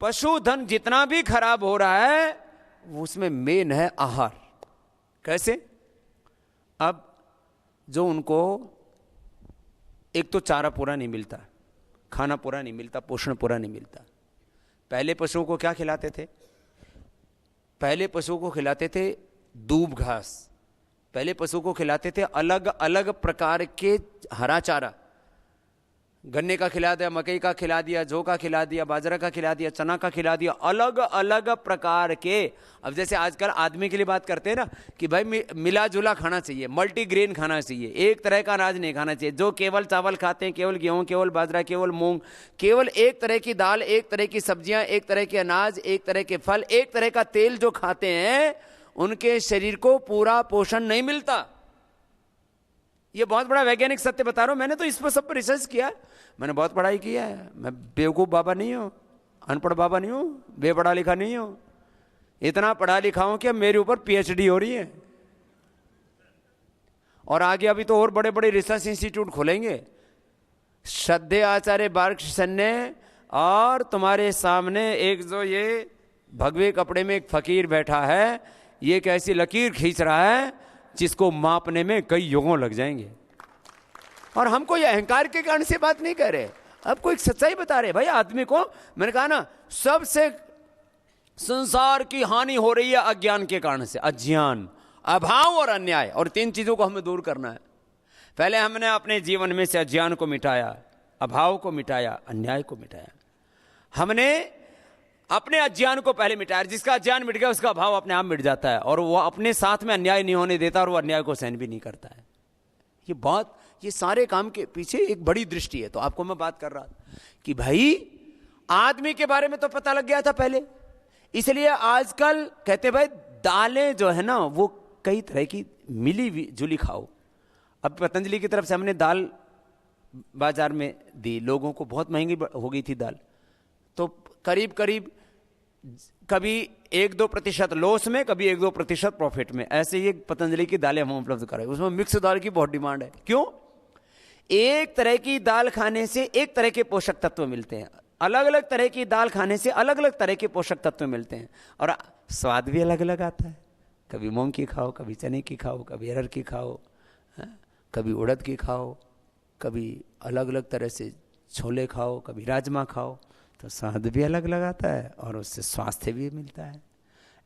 पशुधन जितना भी खराब हो रहा है उसमें मेन है आहार। कैसे? अब जो उनको एक तो चारा पूरा नहीं मिलता, खाना पूरा नहीं मिलता, पोषण पूरा नहीं मिलता। पहले पशुओं को क्या खिलाते थे? पहले पशुओं को खिलाते थे दूब घास, पहले पशुओं को खिलाते थे अलग अलग प्रकार के हरा चारा। गन्ने का खिला दिया, मकई का खिला दिया, जौ का खिला दिया, बाजरा का खिला दिया, चना का खिला दिया, अलग अलग प्रकार के। अब जैसे आजकल आदमी के लिए बात करते हैं ना कि भाई मिला जुला खाना चाहिए, मल्टीग्रेन खाना चाहिए, एक तरह का अनाज नहीं खाना चाहिए। जो केवल चावल खाते हैं, केवल गेहूं, केवल बाजरा, केवल मूंग, केवल एक तरह की दाल, एक तरह की सब्जियां, एक तरह के अनाज, एक तरह के फल, एक तरह का तेल जो खाते हैं, उनके शरीर को पूरा पोषण नहीं मिलता। ये बहुत बड़ा वैज्ञानिक सत्य बता रहा हूं। मैंने तो इस पर सब पर रिसर्च किया, मैंने बहुत पढ़ाई किया है। मैं बेवकूफ बाबा नहीं हूं, अनपढ़ बाबा नहीं हूं, बेपढ़ा लिखा नहीं हूं। इतना पढ़ा लिखा हूं कि मेरे ऊपर पीएचडी हो रही है, और आगे अभी तो और बड़े बड़े रिसर्च इंस्टीट्यूट खोलेंगे। श्रद्धेय आचार्य बालकृष्ण ने, और तुम्हारे सामने एक जो ये भगवे कपड़े में एक फकीर बैठा है, ये कैसी लकीर खींच रहा है जिसको मापने में कई युगों लग जाएंगे। और हम कोई अहंकार के कारण से बात नहीं कर रहे, आपको एक सच्चाई बता रहे। भाई आदमी को, मैंने कहा ना, सबसे संसार की हानि हो रही है अज्ञान के कारण से। अज्ञान, अभाव और अन्याय, और तीन चीजों को हमें दूर करना है। पहले हमने अपने जीवन में से अज्ञान को मिटाया, अभाव को मिटाया, अन्याय को मिटाया। हमने अपने अज्ञान को पहले मिटाया। जिसका अज्ञान मिट गया उसका अभाव अपने आप मिट जाता है, और वो अपने साथ में अन्याय नहीं होने देता, और वो अन्याय को सहन भी नहीं करता है। ये सारे काम के पीछे एक बड़ी दृष्टि है। तो आपको मैं बात कर रहा था कि भाई आदमी के बारे में तो पता लग गया था पहले, इसलिए आजकल कहते भाई दालें जो है ना वो कई तरह की मिली जुली खाओ। अब पतंजलि की तरफ से हमने दाल बाजार में दी, लोगों को बहुत महंगी हो गई थी दाल, तो करीब करीब कभी 1-2% लॉस में, कभी 1-2% प्रॉफिट में, ऐसे ही पतंजलि की दालें हम उपलब्ध कराए। उसमें मिक्स दाल की बहुत डिमांड है। क्यों? एक तरह की दाल खाने से एक तरह के पोषक तत्व मिलते हैं, अलग अलग तरह की दाल खाने से अलग अलग तरह के पोषक तत्व मिलते हैं, और स्वाद भी अलग अलग आता है। कभी मूंग की खाओ, कभी चने की खाओ, कभी अरहर की खाओ, कभी उड़द की खाओ, कभी अलग अलग तरह से छोले खाओ, कभी राजमा खाओ, तो स्वाद भी अलग अलग आता है और उससे स्वास्थ्य भी मिलता है।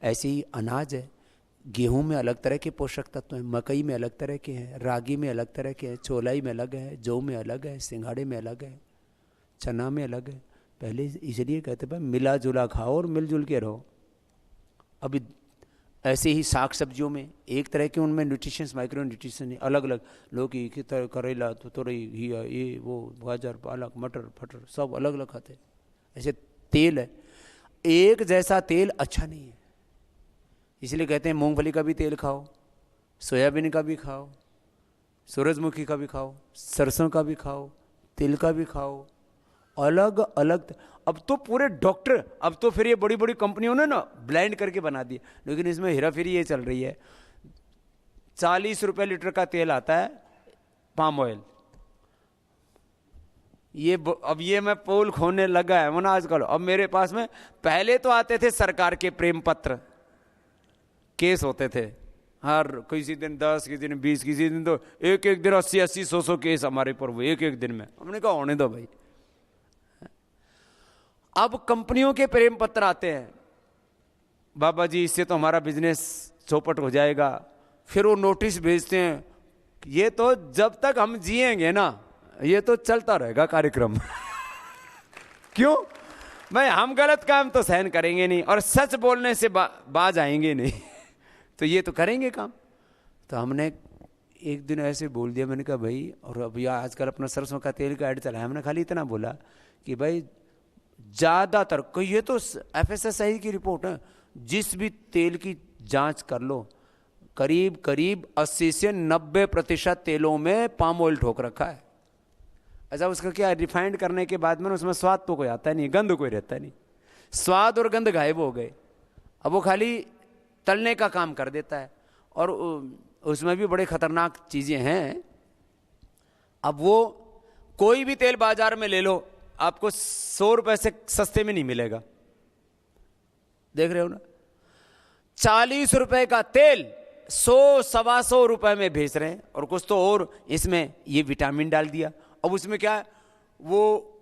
ऐसे ही अनाज है, गेहूं में अलग तरह के पोषक तत्व हैं, मकई में अलग तरह के हैं, रागी में अलग तरह के हैं, चौलाई में अलग है, जौ में अलग है, सिंघाड़े में अलग है, चना में अलग है। पहले इसलिए कहते भाई मिला जुला खाओ और मिलजुल के रहो। अभी ऐसे ही साग सब्जियों में एक तरह के उनमें न्यूट्रिशंस, माइक्रो न्यूट्रिशन अलग अलग, लौकी, करेला, तुरई, घिया, ये वो, गाजर, पालक, मटर फटर सब अलग अलग खाते हैं। ऐसे तेल है, एक जैसा तेल अच्छा नहीं है, इसलिए कहते हैं मूंगफली का भी तेल खाओ, सोयाबीन का भी खाओ, सूरजमुखी का भी खाओ, सरसों का भी खाओ, तिल का भी खाओ, अलग अलग। अब तो पूरे डॉक्टर, अब तो फिर ये बड़ी बड़ी कंपनियों ने ना ब्लेंड करके बना दिए, लेकिन इसमें हेराफेरी ये चल रही है। 40 रुपए लीटर का तेल आता है पाम ऑयल, अब ये मैं पोल खोने लगा है ना आजकल। अब मेरे पास में पहले तो आते थे सरकार के प्रेम पत्र, केस होते थे हर किसी दिन 10, किसी दिन 20, किसी दिन तो एक दिन 80-80, 100 केस हमारे पर हुए एक दिन में। हमने कहा होने दो भाई। अब कंपनियों के प्रेम पत्र आते हैं, बाबा जी इससे तो हमारा बिजनेस चौपट हो जाएगा। फिर वो नोटिस भेजते हैं, ये तो जब तक हम जिएंगे ना ये तो चलता रहेगा कार्यक्रम। क्यों भाई? हम गलत काम तो सहन करेंगे नहीं, और सच बोलने से बाज आएंगे नहीं। तो ये तो करेंगे काम। तो हमने एक दिन ऐसे बोल दिया, मैंने कहा भाई, और अभी आजकल अपना सरसों का तेल का ऐड चला है, हमने खाली इतना बोला कि भाई ज्यादातर, ये तो FSSAI की रिपोर्ट है, जिस भी तेल की जांच कर लो, करीब करीब 80 से 90% तेलों में पाम ऑयल ठोक रखा है। अच्छा, उसका क्या, रिफाइंड करने के बाद में उसमें स्वाद तो कोई आता नहीं, गंध कोई रहता नहीं, स्वाद और गंध गायब हो गए। अब वो खाली तलने का काम कर देता है, और उसमें भी बड़े खतरनाक चीजें हैं। अब वो कोई भी तेल बाजार में ले लो, आपको 100 रुपए से सस्ते में नहीं मिलेगा। देख रहे हो ना, 40 रुपए का तेल 100-125 रुपए में बेच रहे हैं। और कुछ तो और इसमें ये विटामिन डाल दिया। अब उसमें क्या है, वो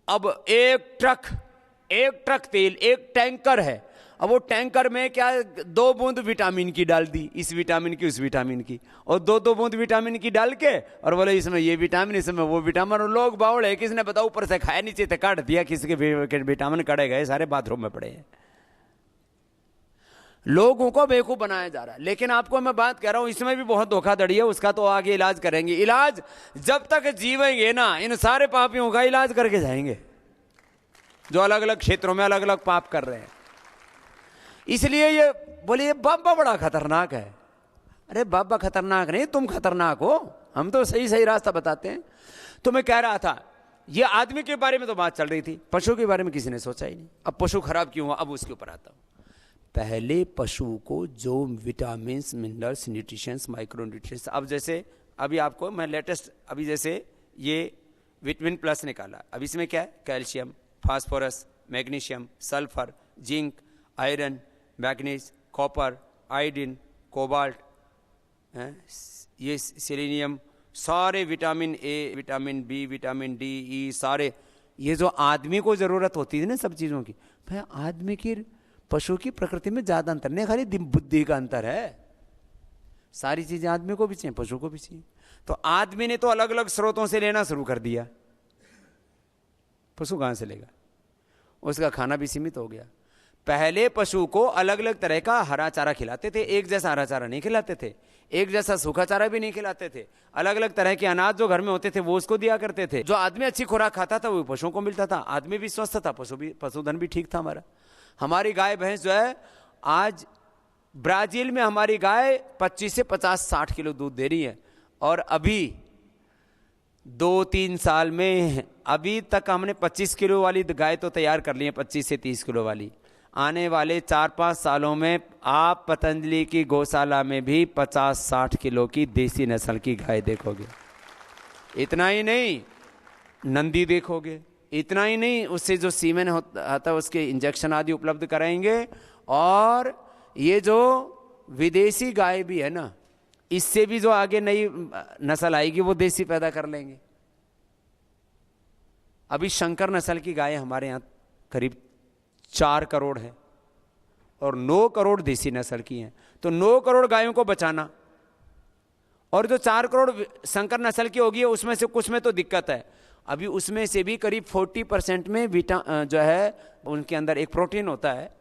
अब एक ट्रक तेल, एक टैंकर है, अब वो टैंकर में क्या 2 बूंद विटामिन की डाल दी, इस विटामिन की उस विटामिन की, और 2 बूंद विटामिन की डाल के और बोले इसमें ये विटामिन इसमें वो विटामिन। और लोग बावड़ है, किसने बताओ ऊपर से खाया, नीचे से काट दिया, किसी के विटामिन कड़े गए, सारे बाथरूम में पड़े हैं। लोगों को बेवकूफ बनाया जा रहा है। लेकिन आपको मैं बात कह रहा हूं, इसमें भी बहुत धोखाधड़ी है, उसका तो आगे इलाज करेंगे। इलाज जब तक जीवेंगे ना, इन सारे पापियों का इलाज करके जाएंगे जो अलग अलग क्षेत्रों में अलग अलग पाप कर रहे हैं। इसलिए ये बोले ये बाबा बड़ा खतरनाक है। अरे बाबा खतरनाक नहीं, तुम खतरनाक हो, हम तो सही सही रास्ता बताते हैं। तो मैं कह रहा था, ये आदमी के बारे में तो बात चल रही थी, पशु के बारे में किसी ने सोचा ही नहीं। अब पशु खराब क्यों हुआ, अब उसके ऊपर आता हूं। पहले पशु को जो vitamin, minerals, nutritions, micro nutritions, अब जैसे अभी आपको मैं लेटेस्ट, अभी जैसे ये विटामिन प्लस निकाला, अब इसमें क्या है, calcium, phosphorus, magnesium, sulphur, zinc, iron, manganese, copper, iodine, cobalt, ये सेलेनियम, सारे vitamin A, vitamin B, vitamin D, E, सारे ये जो आदमी को जरूरत होती है ना सब चीजों की, भाई आदमी की पशु की प्रकृति में ज्यादा अंतर नहीं, खाली बुद्धि का अंतर है। सारी चीजें आदमी को भी चाहिए, पशु को भी चाहिए। तो आदमी ने तो अलग अलग स्रोतों से लेना शुरू कर दिया, पशु कहां से लेगा, उसका खाना भी सीमित हो गया। पहले पशु को अलग अलग तरह का हरा चारा खिलाते थे, एक जैसा हरा चारा नहीं खिलाते थे, एक जैसा सूखा चारा भी नहीं खिलाते थे, अलग अलग तरह के अनाज जो घर में होते थे वो उसको दिया करते थे। जो आदमी अच्छी खुराक खाता था वो पशुओं को मिलता था, आदमी भी स्वस्थ था, पशुधन भी ठीक था हमारा। हमारी गाय भैंस जो है, आज ब्राजील में हमारी गाय 25 से 50-60 किलो दूध दे रही है, और अभी 2-3 साल में अभी तक हमने 25 किलो वाली गाय तो तैयार कर ली है, 25 से 30 किलो वाली। आने वाले 4-5 सालों में आप पतंजलि की गौशाला में भी 50-60 किलो की देसी नस्ल की गाय देखोगे। इतना ही नहीं, नंदी देखोगे। इतना ही नहीं, उससे जो सीमेन होता है उसके इंजेक्शन आदि उपलब्ध कराएंगे। और ये जो विदेशी गाय भी है ना, इससे भी जो आगे नई नस्ल आएगी वो देसी पैदा कर लेंगे। अभी शंकर नस्ल की गाय हमारे यहाँ करीब 4 करोड़ है और 9 करोड़ देसी नस्ल की हैं। तो 9 करोड़ गायों को बचाना, और जो 4 करोड़ शंकर नस्ल की होगी उसमें से कुछ में तो दिक्कत है। अभी उसमें से भी करीब 40% में जो है उनके अंदर एक प्रोटीन होता है,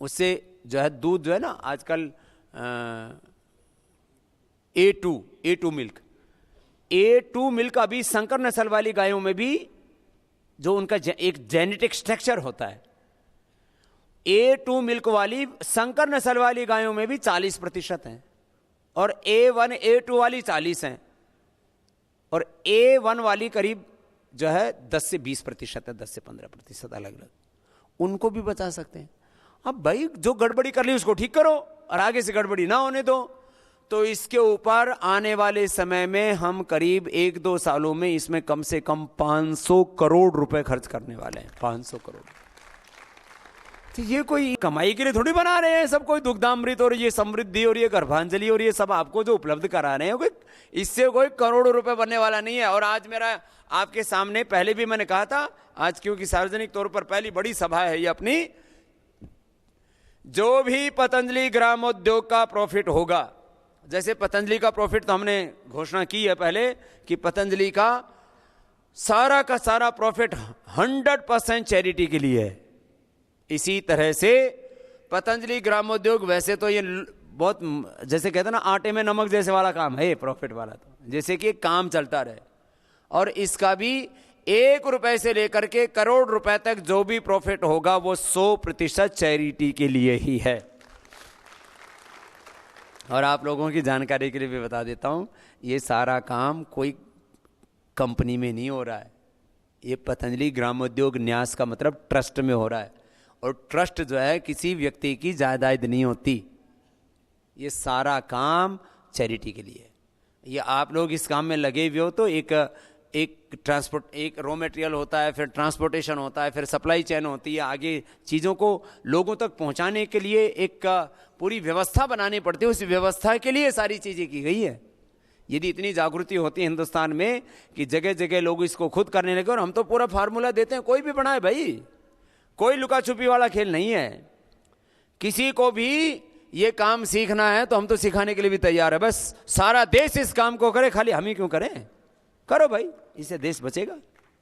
उससे जो है दूध जो है ना आजकल A2 मिल्क अभी शंकर नस्ल वाली गायों में भी जो उनका एक जेनेटिक स्ट्रक्चर होता है, A2 मिल्क वाली शंकर नस्ल वाली गायों में भी 40% हैं, और A1 A2 वाली 40 हैं, और A1 वाली करीब जो है 10 से 20% है, 10 से 15% अलग अलग, उनको भी बचा सकते हैं। अब भाई जो गड़बड़ी कर ली उसको ठीक करो और आगे से गड़बड़ी ना होने दो। तो इसके ऊपर आने वाले समय में हम करीब 1-2 सालों में इसमें कम से कम 500 करोड़ रुपए खर्च करने वाले हैं। 500 करोड़। तो ये कोई कमाई के लिए थोड़ी बना रहे हैं सब, कोई दुग्धामृत और ये समृद्धि और ये गर्भांजलि और ये सब आपको जो उपलब्ध करा रहे हैं, इससे कोई करोड़ों रुपए बनने वाला नहीं है। और आज मेरा आपके सामने, पहले भी मैंने कहा था, आज क्योंकि सार्वजनिक तौर पर पहली बड़ी सभा है ये अपनी, जो भी पतंजलि ग्रामोद्योग का प्रॉफिट होगा, जैसे पतंजलि का प्रॉफिट तो हमने घोषणा की है पहले कि पतंजलि का सारा प्रॉफिट 100% चैरिटी के लिए है। इसी तरह से पतंजलि ग्रामोद्योग, वैसे तो ये बहुत जैसे कहते हैं ना आटे में नमक जैसे वाला काम है ये प्रॉफिट वाला, तो जैसे कि काम चलता रहे, और इसका भी 1 रुपए से लेकर के करोड़ रुपए तक जो भी प्रॉफिट होगा वो 100% चैरिटी के लिए ही है। और आप लोगों की जानकारी के लिए भी बता देता हूं, ये सारा काम कोई कंपनी में नहीं हो रहा है, ये पतंजलि ग्रामोद्योग न्यास का मतलब ट्रस्ट में हो रहा है। और ट्रस्ट जो है किसी व्यक्ति की जायदाद नहीं होती, ये सारा काम चैरिटी के लिए। ये आप लोग इस काम में लगे हुए हो तो एक एक रॉ मटेरियल होता है, फिर ट्रांसपोर्टेशन होता है, फिर सप्लाई चेन होती है, आगे चीज़ों को लोगों तक पहुंचाने के लिए एक पूरी व्यवस्था बनानी पड़ती है। उस व्यवस्था के लिए सारी चीज़ें की गई है। यदि इतनी जागृति होती है हिंदुस्तान में कि जगह जगह लोग इसको खुद करने लगे, और हम तो पूरा फार्मूला देते हैं, कोई भी बनाए भाई, कोई लुका छुपी वाला खेल नहीं है। किसी को भी ये काम सीखना है तो हम तो सिखाने के लिए भी तैयार है। बस सारा देश इस काम को करे, खाली हम ही क्यों करें? करो भाई, इससे देश बचेगा।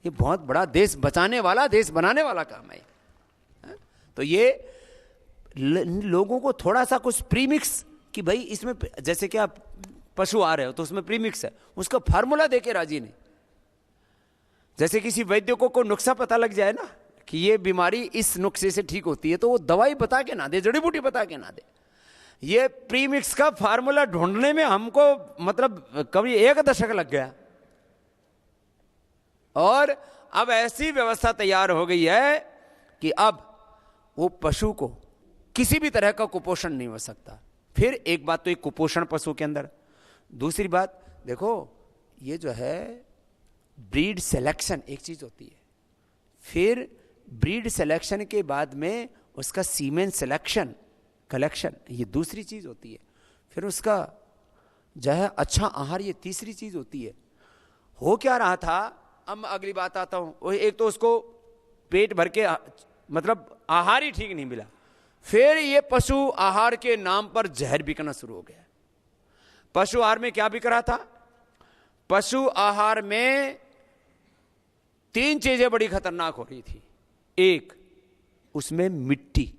ये बहुत बड़ा देश बचाने वाला, देश बनाने वाला काम है। तो ये लोगों को थोड़ा सा कुछ प्रीमिक्स कि भाई इसमें, जैसे कि आप पशु आ रहे हो तो उसमें प्रीमिक्स है, उसका फार्मूला देके राजी नहीं। जैसे किसी वैद्य को नुस्खा पता लग जाए ना कि ये बीमारी इस नुस्खे से ठीक होती है, तो वो दवाई बता के ना दे, जड़ी बूटी बता के ना दे। ये प्रीमिक्स का फार्मूला ढूंढने में हमको मतलब कभी 1 दशक लग गया। और अब ऐसी व्यवस्था तैयार हो गई है कि अब वो पशु को किसी भी तरह का कुपोषण नहीं हो सकता। फिर एक बात तो एक कुपोषण पशु के अंदर, दूसरी बात देखो, ये जो है ब्रीड सिलेक्शन एक चीज होती है, फिर ब्रीड सिलेक्शन के बाद में उसका सीमेन सिलेक्शन कलेक्शन ये दूसरी चीज होती है, फिर उसका जो है अच्छा आहार ये तीसरी चीज होती है। हो क्या रहा था, अब मैं अगली बात आता हूं। एक तो उसको पेट भर के मतलब आहार ही ठीक नहीं मिला, फिर ये पशु आहार के नाम पर जहर बिकना शुरू हो गया। पशु आहार में क्या बिक रहा था? पशु आहार में 3 चीजें बड़ी खतरनाक हो रही थी। एक, उसमें मिट्टी।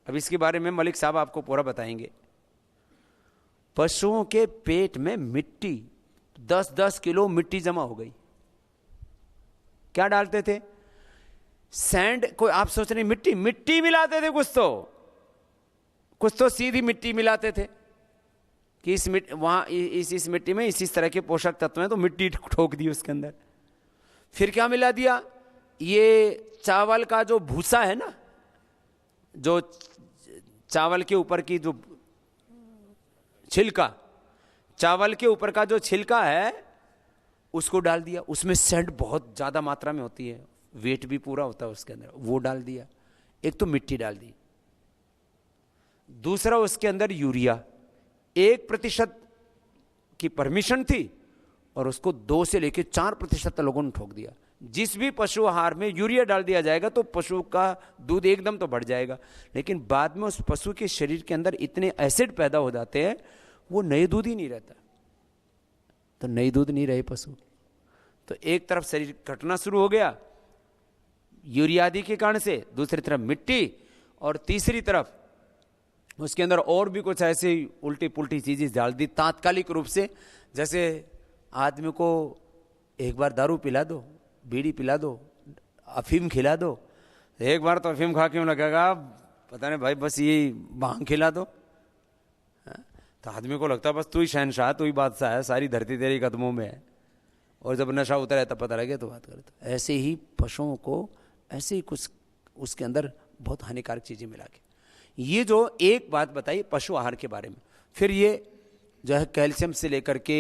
अब इसके बारे में मलिक साहब आपको पूरा बताएंगे। पशुओं के पेट में मिट्टी, 10-10 किलो मिट्टी जमा हो गई। क्या डालते थे? सैंड। कोई आप सोच रहे मिट्टी मिलाते थे, कुछ तो सीधी मिट्टी मिलाते थे कि इस मिट्टी में इस तरह के पोषक तत्व हैं, तो मिट्टी ठोक दी उसके अंदर। फिर क्या मिला दिया? ये चावल का जो भूसा है ना, जो चावल के ऊपर की जो छिलका, चावल के ऊपर का जो छिलका है उसको डाल दिया। उसमें सैंड बहुत ज्यादा मात्रा में होती है, वेट भी पूरा होता है उसके अंदर, वो डाल दिया। एक तो मिट्टी डाल दी, दूसरा उसके अंदर यूरिया 1% की परमिशन थी और उसको 2 से लेकर 4% लोगों ने ठोक दिया। जिस भी पशु आहार में यूरिया डाल दिया जाएगा तो पशु का दूध एकदम तो बढ़ जाएगा, लेकिन बाद में उस पशु के शरीर के अंदर इतने एसिड पैदा हो जाते हैं वो नए दूध ही नहीं रहता। तो नई दूध नहीं रहे पशु, तो एक तरफ शरीर कटना शुरू हो गया यूरिया आदि के कारण से, दूसरी तरफ मिट्टी, और तीसरी तरफ उसके अंदर और भी कुछ ऐसे उल्टी पुल्टी चीजें डाल दी तात्कालिक रूप से। जैसे आदमी को एक बार दारू पिला दो, बीड़ी पिला दो, अफीम खिला दो, एक बार तो अफीम खा के लगेगा पता नहीं भाई बस ये भांग खिला दो, तो आदमी को लगता है बस तू ही शहनशाह, तू ही बादशाह है, सारी धरती तेरे कदमों में है। और जब नशा उतर है तब पता लगे तो बात करे। तो ऐसे ही पशुओं को ऐसे ही कुछ उसके अंदर बहुत हानिकारक चीजें मिला के, ये जो एक बात बताई पशु आहार के बारे में। फिर ये जो है कैल्शियम से लेकर के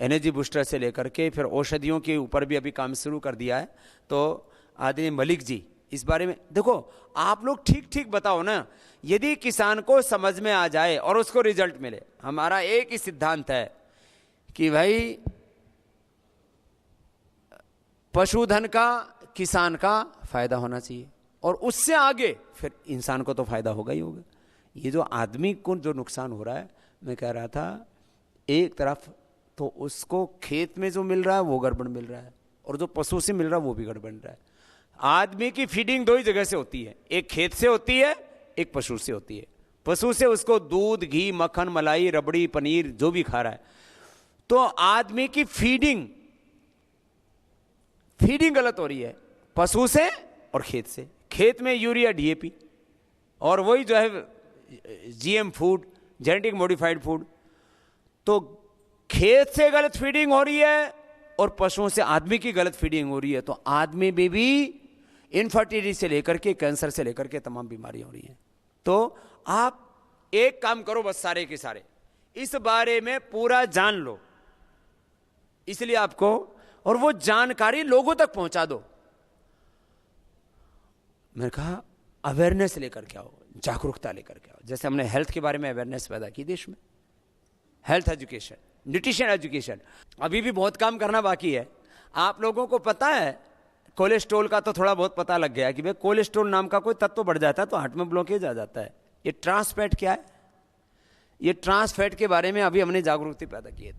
एनर्जी बूस्टर से लेकर के फिर औषधियों के ऊपर भी अभी काम शुरू कर दिया है। तो आदरणीय मलिक जी इस बारे में देखो, आप लोग ठीक ठीक बताओ ना, यदि किसान को समझ में आ जाए और उसको रिजल्ट मिले। हमारा एक ही सिद्धांत है कि भाई पशुधन का किसान का फायदा होना चाहिए, और उससे आगे फिर इंसान को तो फायदा होगा ही होगा। ये जो आदमी को जो नुकसान हो रहा है, मैं कह रहा था एक तरफ तो उसको खेत में जो मिल रहा है वो गड़बड़ मिल रहा है, और जो पशु से मिल रहा है वो भी गड़बड़ रहा है। आदमी की फीडिंग 2 ही जगह से होती है, एक खेत से होती है, एक पशु से होती है। पशु से उसको दूध, घी, मक्खन, मलाई, रबड़ी, पनीर जो भी खा रहा है। तो आदमी की फीडिंग गलत हो रही है पशु से और खेत से। खेत में यूरिया, डीएपी, और वही जो है GM food, genetic modified food. तो खेत से गलत फीडिंग हो रही है और पशुओं से आदमी की गलत फीडिंग हो रही है। तो आदमी में भी इनफर्टिलिटी से लेकर के कैंसर से लेकर के तमाम बीमारियां हो रही हैं। तो आप एक काम करो, बस सारे के सारे इस बारे में पूरा जान लो, इसलिए आपको, और वो जानकारी लोगों तक पहुंचा दो। मैंने कहा अवेयरनेस लेकर के आओ, जागरूकता लेकर के आओ। जैसे हमने हेल्थ के बारे में अवेयरनेस पैदा की देश में, हेल्थ एजुकेशन, न्यूट्रिशन एजुकेशन, अभी भी बहुत काम करना बाकी है। आप लोगों को पता है कोलेस्ट्रॉल का तो थोड़ा बहुत पता लग गया कि भाई कोलेस्ट्रॉल नाम का कोई तत्व बढ़ जाता है तो हार्ट में ब्लॉकेज आ जाता है। ये ट्रांस फैट क्या है? ये ट्रांस फैट के बारे में अभी हमने जागरूकता पैदा की है।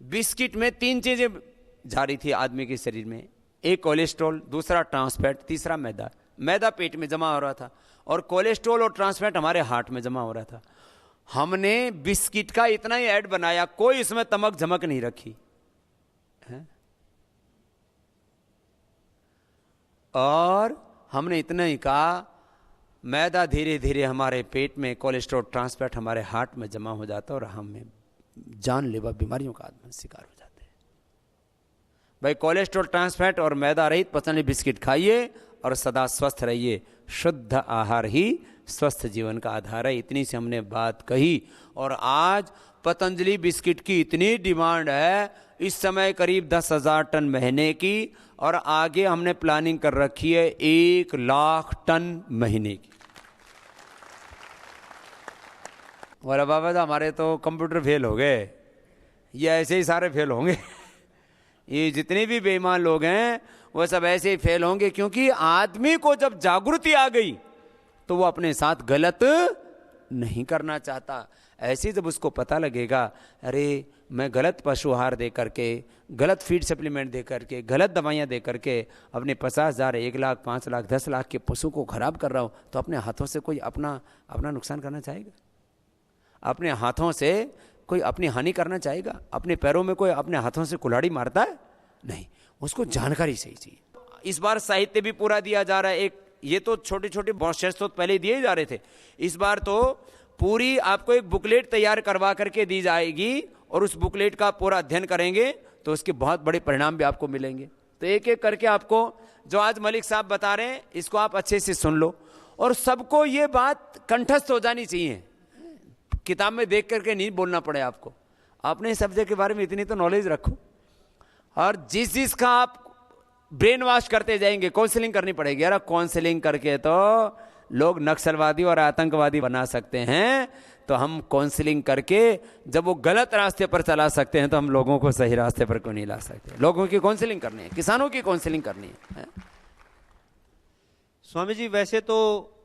बिस्किट में 3 चीजें जा रही थी आदमी के शरीर में, एक कोलेस्ट्रॉल, दूसरा ट्रांस फैट, तीसरा मैदा। मैदा पेट में जमा हो रहा था और कोलेस्ट्रॉल और ट्रांस फैट हमारे हार्ट में जमा हो रहा था। हमने बिस्किट का इतना ही ऐड बनाया, कोई इसमें तमक झमक नहीं रखी है? और हमने इतना ही कहा मैदा धीरे धीरे हमारे पेट में, कोलेस्ट्रॉल ट्रांस फैट हमारे हार्ट में जमा हो जाता है और हमें जानलेवा बीमारियों का आदमी शिकार हो जाते हैं। भाई कोलेस्ट्रॉल ट्रांस फैट और मैदा रहित पतंजलि बिस्किट खाइए और सदा स्वस्थ रहिए। शुद्ध आहार ही स्वस्थ जीवन का आधार है। इतनी सी हमने बात कही और आज पतंजलि बिस्किट की इतनी डिमांड है, इस समय करीब 10,000 टन महीने की, और आगे हमने प्लानिंग कर रखी है 1 लाख टन महीने की। बोला बाबा तो हमारे तो कंप्यूटर फेल हो गए, ये ऐसे ही सारे फेल होंगे ये जितने भी बेईमान लोग हैं वो सब ऐसे ही फेल होंगे, क्योंकि आदमी को जब जागृति आ गई तो वो अपने साथ गलत नहीं करना चाहता। ऐसे जब उसको पता लगेगा अरे मैं गलत पशु आहार दे करके, गलत फीड सप्लीमेंट दे करके, गलत दवाइयाँ दे करके अपने 50,000, 1 लाख, 5 लाख, 10 लाख के पशु को खराब कर रहा हूँ, तो अपने हाथों से कोई अपना नुकसान करना चाहेगा? अपने हाथों से कोई अपनी हानि करना चाहेगा? अपने पैरों में कोई अपने हाथों से कुल्हाड़ी मारता है? नहीं, उसको जानकारी सही चाहिए। इस बार साहित्य भी पूरा दिया जा रहा है। एक ये तो छोटे छोटे बहुत तो पहले दिए जा रहे थे, इस बार तो पूरी आपको एक बुकलेट तैयार करवा करके दी जाएगी और उस बुकलेट का पूरा अध्ययन करेंगे तो उसके बहुत बड़े परिणाम भी आपको मिलेंगे। तो एक एक करके आपको जो आज मलिक साहब बता रहे हैं इसको आप अच्छे से सुन लो और सबको ये बात कंठस्थ हो जानी चाहिए, किताब में देख करके नहीं बोलना पड़े आपको। आपने इस सब्जेक्ट के बारे में इतनी तो नॉलेज रखो, और जिस जिसका आप ब्रेन वॉश करते जाएंगे, काउंसलिंग करनी पड़ेगी। यार काउंसलिंग करके तो लोग नक्सलवादी और आतंकवादी बना सकते हैं, तो हम काउंसलिंग करके जब वो गलत रास्ते पर चला सकते हैं तो हम लोगों को सही रास्ते पर क्यों नहीं ला सकते? लोगों की काउंसलिंग करनी है, किसानों की काउंसलिंग करनी है। स्वामी जी वैसे तो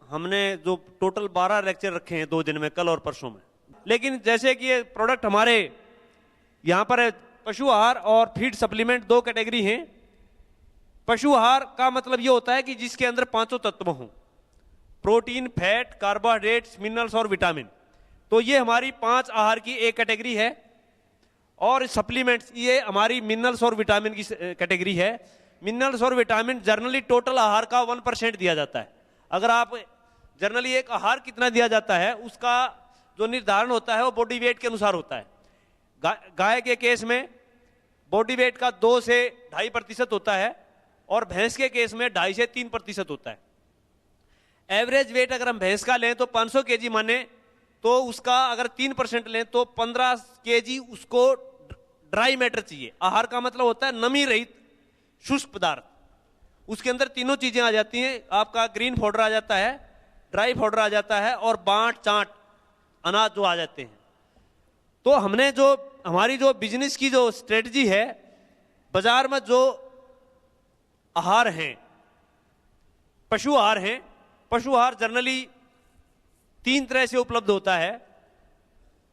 हमने जो टोटल 12 लेक्चर रखे हैं 2 दिन में, कल और परसों में, लेकिन जैसे कि ये प्रोडक्ट हमारे यहाँ पर पशु आहार और फीड सप्लीमेंट 2 कैटेगरी हैं। पशु आहार का मतलब ये होता है कि जिसके अंदर 5 तत्व हों, प्रोटीन, फैट, कार्बोहाइड्रेट्स, मिनरल्स और विटामिन। तो ये हमारी 5 आहार की एक कैटेगरी है। और सप्लीमेंट्स ये हमारी मिनरल्स और विटामिन की कैटेगरी है। मिनरल्स और विटामिन जनरली टोटल आहार का 1% दिया जाता है। अगर आप जनरली एक आहार कितना दिया जाता है उसका जो निर्धारण होता है वो बॉडी वेट के अनुसार होता है। गाय के केस में बॉडी वेट का 2 से 2.5% होता है और भैंस के केस में 2.5 से 3% होता है। एवरेज वेट अगर हम भैंस का लें तो 500 केजी माने, तो उसका अगर 3% लें तो 15 केजी उसको ड्राई मैटर चाहिए। आहार का मतलब होता है नमी रहित शुष्क पदार्थ। उसके अंदर तीनों चीजें आ जाती हैं। आपका ग्रीन पाउडर आ जाता है, ड्राई पाउडर आ जाता है और बांट चाट अनाज जो आ जाते हैं। तो हमने जो हमारी जो बिजनेस की जो स्ट्रेटजी है, बाजार में जो आहार हैं, पशु आहार हैं, पशु आहार जनरली 3 तरह से उपलब्ध होता है।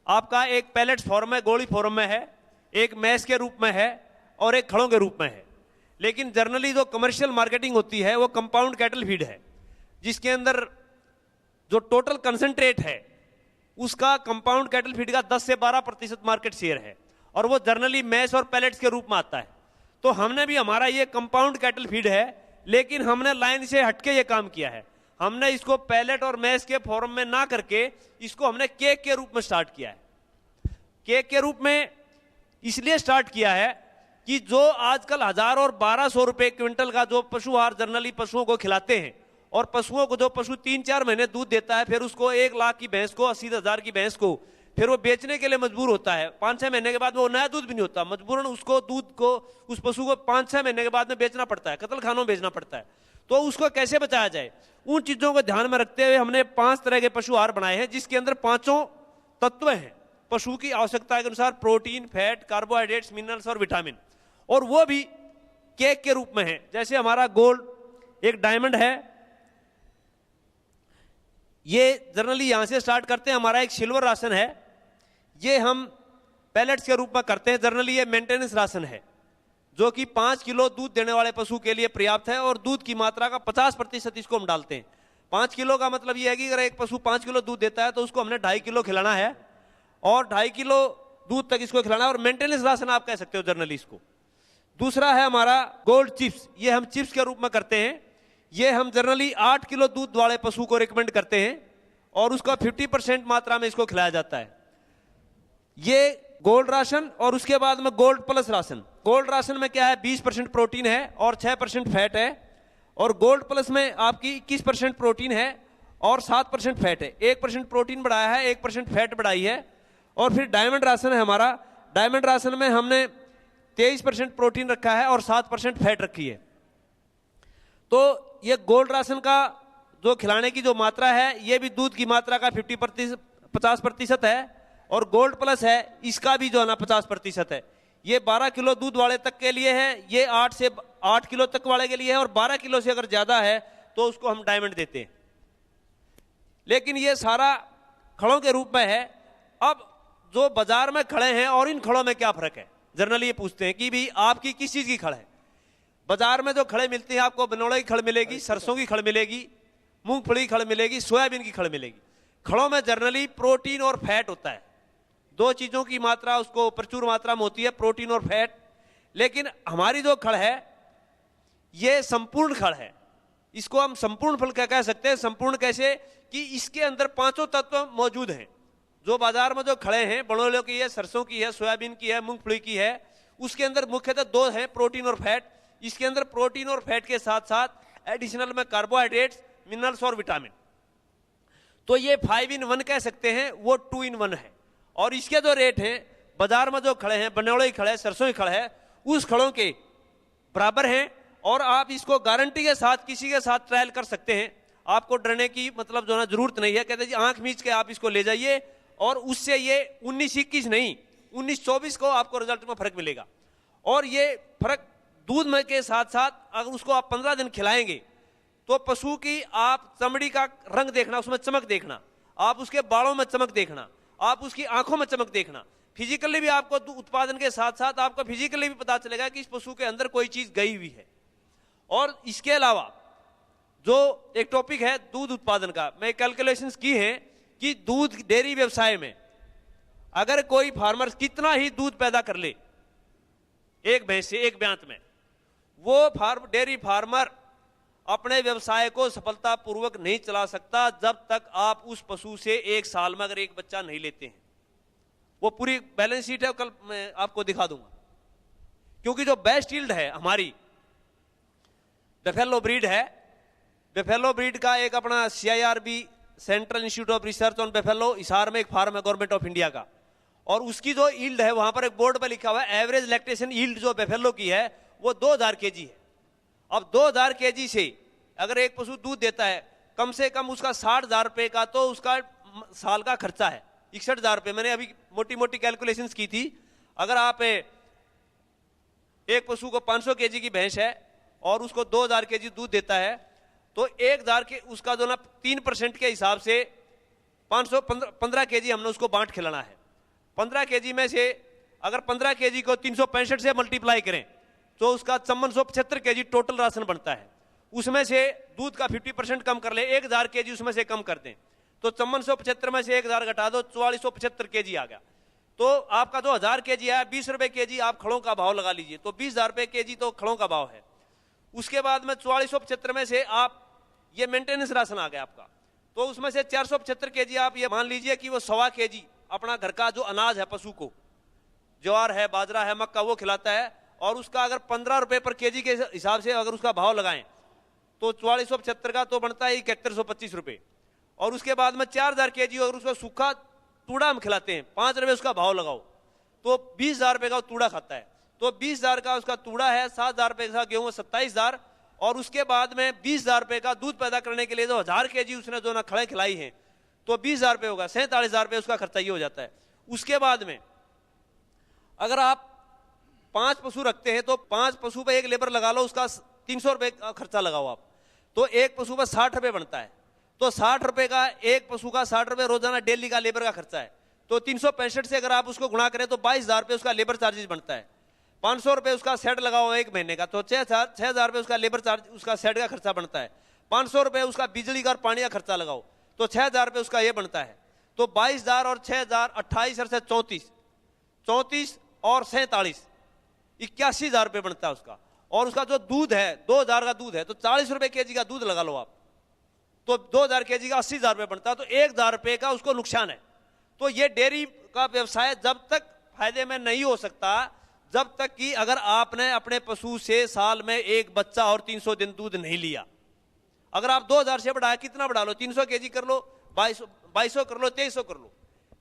आपका एक पैलेट्स फॉर्म में, गोली फॉर्म में है, एक मैस के रूप में है और एक खड़ों के रूप में है। लेकिन जनरली जो कमर्शियल मार्केटिंग होती है वो कंपाउंड कैटल फीड है, जिसके अंदर जो टोटल कंसंट्रेट है उसका कंपाउंड कैटल फीड का 10 से 12% मार्केट शेयर है और वो जनरली मैस और पैलेट्स के रूप में आता है। तो हमने भी, हमारा ये कंपाउंड कैटल फीड है, लेकिन हमने लाइन से हटके ये काम किया है। हमने इसको पैलेट और मैस के फॉर्म में ना करके इसको हमने केक के रूप में स्टार्ट किया है। केक के रूप में इसलिए स्टार्ट किया है कि जो आजकल 1000 और 1200 रुपए क्विंटल का जो पशु आहार जनरली पशुओं को खिलाते हैं, और पशुओं को जो पशु 3-4 महीने दूध देता है, फिर उसको 1 लाख की भैंस को, 80,000 की भैंस को फिर वो बेचने के लिए मजबूर होता है। 5-6 महीने के बाद वो नया दूध भी नहीं होता, मजबूरन उसको दूध को, उस पशु को 5-6 महीने के बाद में बेचना पड़ता है, कत्ल खानों में बेचना पड़ता है। तो उसको कैसे बचाया जाए, उन चीजों को ध्यान में रखते हुए हमने 5 तरह के पशु आहार बनाए हैं, जिसके अंदर 5 तत्व हैं पशु की आवश्यकता के अनुसार, प्रोटीन, फैट, कार्बोहाइड्रेट्स, मिनरल्स और विटामिन, और वो भी केक के रूप में है। जैसे हमारा गोल्ड, एक डायमंड है, ये जनरली यहां से स्टार्ट करते हैं। हमारा एक सिल्वर राशन है, ये हम पैलेट्स के रूप में करते हैं। जनरली ये मेंटेनेंस राशन है, जो कि 5 किलो दूध देने वाले पशु के लिए पर्याप्त है, और दूध की मात्रा का 50% इसको हम डालते हैं। 5 किलो का मतलब ये है कि अगर एक पशु 5 किलो दूध देता है तो उसको हमने 2.5 किलो खिलाना है, और 2.5 किलो दूध तक इसको खिलाना है, और मेंटेनेंस राशन आप कह सकते हो जनरली इसको। दूसरा है हमारा गोल्ड चिप्स, ये हम चिप्स के रूप में करते हैं। ये हम जनरली 8 किलो दूध वाले पशु को रिकमेंड करते हैं, और उसका 50% मात्रा में इसको खिलाया जाता है। ये गोल्ड राशन, और उसके बाद में gold plus ration. Gold ration में क्या है, 20% प्रोटीन है और 6% फैट है, और गोल्ड प्लस में आपकी 21% प्रोटीन है और 7% फैट है। 1% प्रोटीन बढ़ाया है, 1% फैट बढ़ाई है। और फिर डायमंड राशन है हमारा। डायमंड राशन में हमने 23% प्रोटीन रखा है और 7% फैट रखी है। तो ये गोल्ड राशन का जो खिलाने की जो मात्रा है, ये भी दूध की मात्रा का 50% है, और गोल्ड प्लस है, इसका भी जो है ना 50% है। ये 12 किलो दूध वाले तक के लिए है, ये 8 किलो तक वाले के लिए है, और 12 किलो से अगर ज्यादा है तो उसको हम डायमंड देते हैं। लेकिन ये सारा खड़ों के रूप में है। अब जो बाजार में खड़े हैं और इन खड़ों में क्या फर्क है, जनरली ये पूछते हैं कि भी आपकी किस चीज की खड़ है। बाजार में जो खड़े मिलती हैं, आपको बनोड़े की खड़ मिलेगी, सरसों की खड़ मिलेगी, मूंगफली की खड़ मिलेगी, सोयाबीन की खड़ मिलेगी। खड़ों में जनरली प्रोटीन और फैट होता है, 2 चीजों की मात्रा उसको प्रचुर मात्रा में होती है, प्रोटीन और फैट। लेकिन हमारी जो खड़ है ये संपूर्ण खड़ है, इसको हम संपूर्ण फल क्या कह सकते हैं। संपूर्ण कैसे कि इसके अंदर 5 तत्व मौजूद हैं। जो बाजार में जो खड़े हैं, बनोले की है, सरसों की है, सोयाबीन की है, मूंगफली की है, उसके अंदर मुख्यतः 2 हैं, प्रोटीन और फैट। इसके अंदर प्रोटीन और फैट के साथ साथ एडिशनल में कार्बोहाइड्रेट्स, मिनरल्स और विटामिन। तो ये 5 in 1 कह सकते हैं, वो 2 in 1 है। और इसके जो रेट हैं बाजार में जो खड़े हैं, बनोड़े की खड़े, सरसों की खड़े है, उस खड़ों के बराबर हैं। और आप इसको गारंटी के साथ किसी के साथ ट्रायल कर सकते हैं, आपको डरने की मतलब जो ना जरूरत नहीं है। कहते जी आंख मीच के आप इसको ले जाइए, और उससे ये 19-21 नहीं 19-24 को आपको रिजल्ट में फर्क मिलेगा। और ये फर्क दूध में के साथ साथ अगर उसको आप 15 दिन खिलाएंगे तो पशु की आप चमड़ी का रंग देखना, उसमें चमक देखना, आप उसके बालों में चमक देखना, आप उसकी आंखों में चमक देखना। फिजिकली भी आपको उत्पादन के साथ साथ आपको फिजिकली भी पता चलेगा कि इस पशु के अंदर कोई चीज गई हुई है। और इसके अलावा जो एक टॉपिक है दूध उत्पादन का, मैं कैलकुलेशंस की है कि दूध डेयरी व्यवसाय में अगर कोई फार्मर कितना ही दूध पैदा कर ले एक भैंस से, एक ब्यांत में, वो डेयरी फार्मर अपने व्यवसाय को सफलतापूर्वक नहीं चला सकता जब तक आप उस पशु से 1 साल में अगर एक बच्चा नहीं लेते हैं। वो पूरी बैलेंस शीट है, कल मैं आपको दिखा दूंगा। क्योंकि जो बेस्ट यील्ड है हमारी बफेलो ब्रीड है, बफेलो ब्रीड का एक अपना CIRB central institute of research on buffalo, Hisar में एक फार्म है गवर्नमेंट ऑफ इंडिया का, और उसकी जो यील्ड है वहां पर एक बोर्ड पर लिखा हुआ है एवरेज लैक्टेशन यील्ड जो बफेलो की है वो 2000 kg है। अब 2000 kg से अगर एक पशु दूध देता है, कम से कम उसका 60,000 रुपए का तो उसका साल का खर्चा है, 61,000 रुपए। मैंने अभी मोटी मोटी कैलकुलेशंस की थी। अगर आप एक पशु को 500 kg की भैंस है और उसको 2000 kg दूध देता है, तो 1000 के उसका जो ना 3% के हिसाब से 15 kg हमने उसको बांट खिलाना है। 15 kg में से अगर 15 kg को 365 से मल्टीप्लाई करें तो उसका 5475 kg टोटल राशन बनता है। उसमें से दूध का 50% कम कर ले, 1000 kg उसमें से कम कर दें तो 5475 में से 1000 घटा दो, 4475 kg आ गया। तो आपका जो 1000 kg आया, 20 रुपए kg आप खड़ों का भाव लगा लीजिए, तो 20,000 रुपए kg तो खड़ों का भाव है। उसके बाद में 4475 में से आप ये मेंटेनेंस राशन आ गया आपका, तो उसमें से 475 kg आप ये मान लीजिए कि वो 1.25 kg अपना घर का जो अनाज है पशु को, ज्वार है, बाजरा है, मक्का, वो खिलाता है। और उसका अगर 15 रुपए पर kg के हिसाब से अगर उसका भाव लगाएं तो 4475 का तो बनता है 7125 रुपए। और उसके बाद में 4000 kg अगर उसका सूखा तूड़ा हम खिलाते हैं, 5 रुपए उसका भाव लगाओ, तो 20,000 रुपए का तूड़ा खाता है। तो 20,000 का उसका तूड़ा है, 7,000 रुपए का गेहूं, 27,000, और उसके बाद में 20,000 रुपए का दूध पैदा करने के लिए जो 1000 kg उसने जो ना खड़े खिलाई है, तो 20,000 रुपए होगा, 47,000 रुपए उसका खर्चा ये हो जाता है। उसके बाद में अगर आप 5 पशु रखते हैं तो 5 पशु पे एक लेबर लगा लो, उसका 300 रुपए का खर्चा लगाओ आप, तो एक पशु पर 60 रुपए बनता है। तो 60 रुपए का एक पशु का 60 रुपए रोजाना डेली का लेबर का खर्चा है। तो 365 से अगर आप उसको गुणा करें तो 22,000 रुपए उसका लेबर चार्जेस बनता है। 500 रुपए उसका सेट लगाओ एक महीने का, तो 6,000 रुपए उसका लेबर चार्ज, उसका सेट का खर्चा बनता है। 500 रुपए उसका बिजली का और पानी का खर्चा लगाओ, तो 6,000 रुपए उसका ये बनता है। तो 22,000 और 6,000 28 और 34 34 और 47 81,000 रुपए बनता है उसका। और उसका जो दूध है 2,000 का दूध है, तो 40 रुपए केजी का दूध लगा लो आप, तो 2,000 केजी का 80,000 रुपए बनता है, तो 1,000 रुपए का उसको नुकसान है। तो ये डेयरी का व्यवसाय जब तक फायदे में नहीं हो सकता जब तक कि अगर आपने अपने पशु से साल में एक बच्चा और 300 दिन दूध नहीं लिया। अगर आप 2,000 से बढ़ाया, कितना बढ़ा लो, 300 केजी कर लो, 2200 कर लो, 2300 कर लो,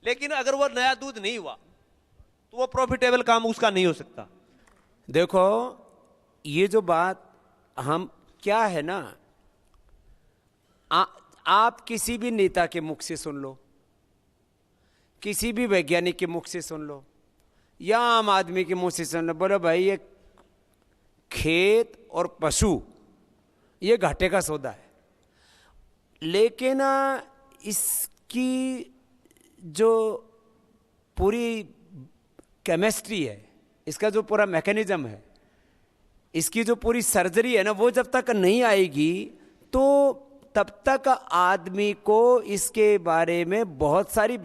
लेकिन अगर वो नया दूध नहीं हुआ तो वो प्रॉफिटेबल काम उसका नहीं हो सकता। देखो ये जो बात हम क्या है ना, आप किसी भी नेता के मुख से सुन लो, किसी भी वैज्ञानिक के मुख से सुन लो, या आम आदमी के मुंह से सुन लो, बोलो भाई ये खेत और पशु ये घाटे का सौदा है। लेकिन इसकी जो पूरी केमिस्ट्री है, इसका जो पूरा मैकेनिज्म है, इसकी जो पूरी सर्जरी है ना, वो जब तक नहीं आएगी तो तब तक आदमी को इसके बारे में बहुत सारी